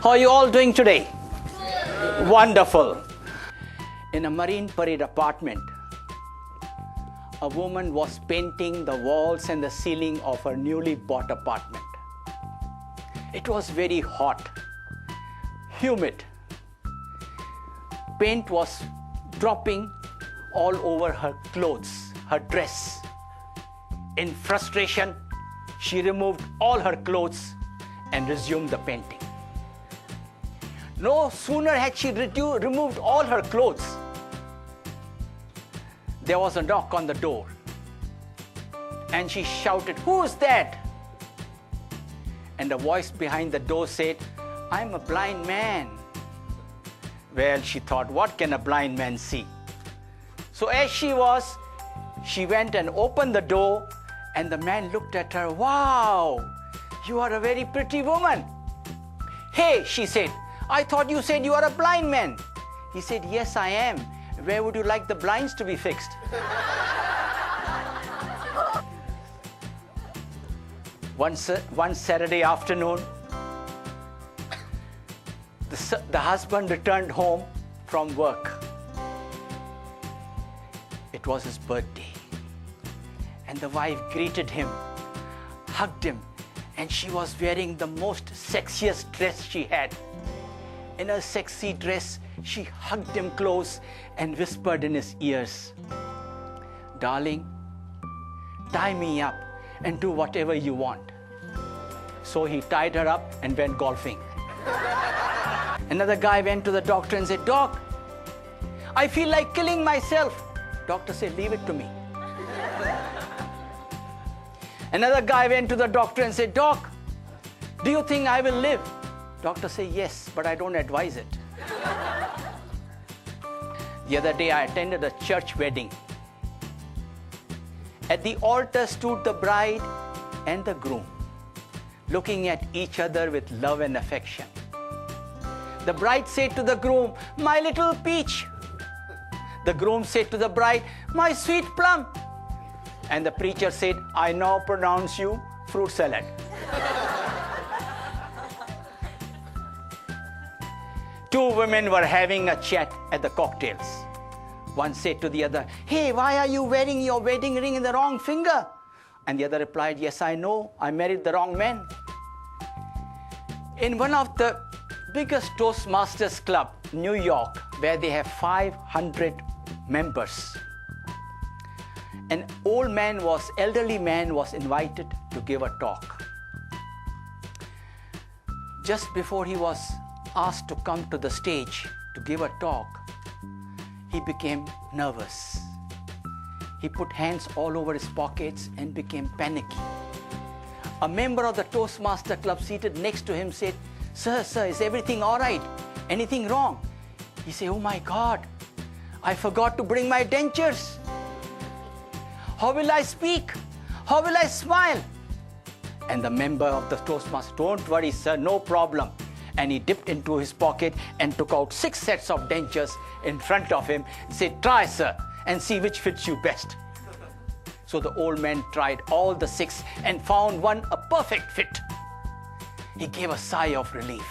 How are you all doing today? Wonderful. In a Marine Parade apartment, a woman was painting the walls and the ceiling of her newly bought apartment. It was very hot, humid. Paint was dropping all over her clothes, her dress. In frustration, she removed all her clothes and resumed the painting. No sooner had she removed all her clothes, there was a knock on the door. And she shouted, "Who's that?" And a voice behind the door said, "I'm a blind man." Well, she thought, what can a blind man see? So as she went and opened the door, and the man looked at her. "Wow, you are a very pretty woman." "Hey," she said, "I thought you said you are a blind man." He said, "Yes, I am. Where would you like the blinds to be fixed?" One Saturday afternoon, the husband returned home from work. It was his birthday. And the wife greeted him, hugged him, and she was wearing the most sexiest dress she had. In her sexy dress, she hugged him close and whispered in his ears, "Darling, tie me up and do whatever you want." So he tied her up and went golfing. Another guy went to the doctor and said, "Doc, I feel like killing myself." Doctor said, "Leave it to me." Another guy went to the doctor and said, "Doc, do you think I will live?" Doctor said, "Yes, but I don't advise it." The other day I attended a church wedding. At the altar stood the bride and the groom, looking at each other with love and affection. The bride said to the groom, "My little peach." The groom said to the bride, "My sweet plum." And the preacher said, "I now pronounce you fruit salad." Two women were having a chat at the cocktails. One said to the other, "Hey, why are you wearing your wedding ring in the wrong finger?" And the other replied, "Yes, I know. I married the wrong man." In one of the biggest Toastmasters club, New York, where they have 500 members, an elderly man was invited to give a talk. Just before he was asked to come to the stage to give a talk, he became nervous. He put hands all over his pockets and became panicky. A member of the Toastmaster club seated next to him said, Sir, is everything all right? Anything wrong?" He said, "Oh my God, I forgot to bring my dentures. How will I speak? How will I smile?" And the member of the Toastmaster, "Don't worry, sir, no problem." And he dipped into his pocket and took out 6 sets of dentures in front of him and said, "Try, sir, and see which fits you best." So the old man tried all the 6 and found one a perfect fit. He gave a sigh of relief.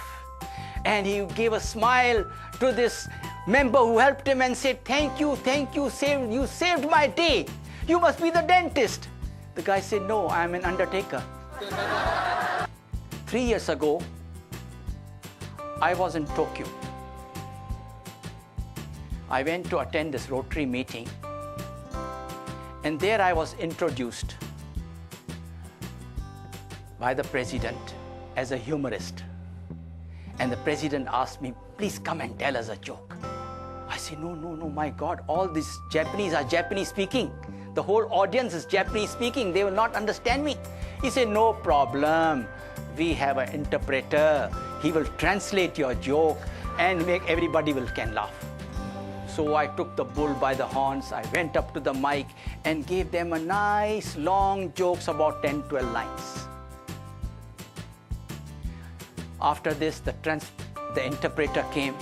And he gave a smile to this member who helped him and said, thank you, you saved my day. You must be the dentist." The guy said, "No, I'm an undertaker." 3 years ago, I was in Tokyo. I went to attend this Rotary meeting, and there I was introduced by the president as a humorist. And the president asked me, "Please come and tell us a joke." I said, no, my God, all these Japanese are Japanese speaking. The whole audience is Japanese speaking. They will not understand me. He said, "No problem. We have an interpreter. He will translate your joke and make everybody can laugh." So I took the bull by the horns. I went up to the mic and gave them a nice long jokes about 10, 12 lines. After this, the interpreter came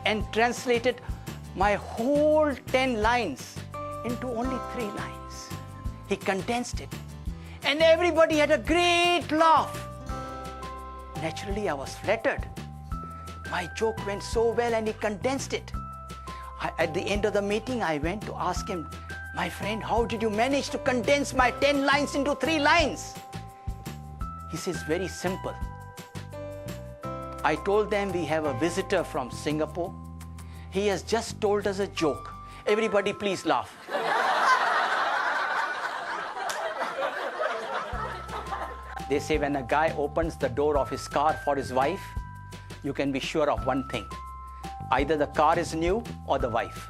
and translated my whole 10 lines into only 3 lines. He condensed it, and everybody had a great laugh. Naturally, I was flattered. My joke went so well and he condensed it. At the end of the meeting, I went to ask him, my friend, how did you manage to condense my 10 lines into 3 lines? He says, very simple. I told them we have a visitor from Singapore. He has just told us a joke. Everybody please laugh. They say when a guy opens the door of his car for his wife, you can be sure of one thing. Either the car is new or the wife.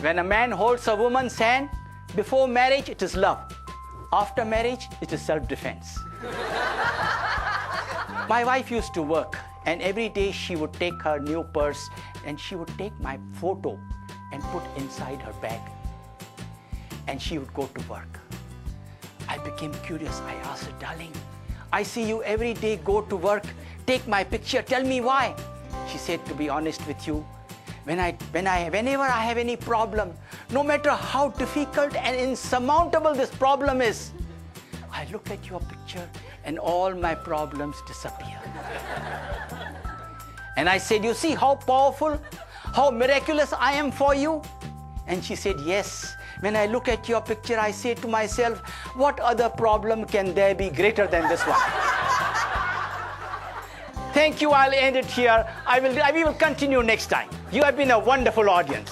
When a man holds a woman's hand, before marriage it is love. After marriage it is self-defense. My wife used to work, and every day she would take her new purse and she would take my photo and put inside her bag. And she would go to work. I became curious. I asked her, darling, I see you every day go to work, take my picture, tell me why. She said, to be honest with you, whenever I have any problem, no matter how difficult and insurmountable this problem is, I look at your picture and all my problems disappear. And I said, you see how powerful, how miraculous I am for you? And she said, yes. When I look at your picture, I say to myself, what other problem can there be greater than this one? Thank you. I'll end it here. We will continue next time. You have been a wonderful audience.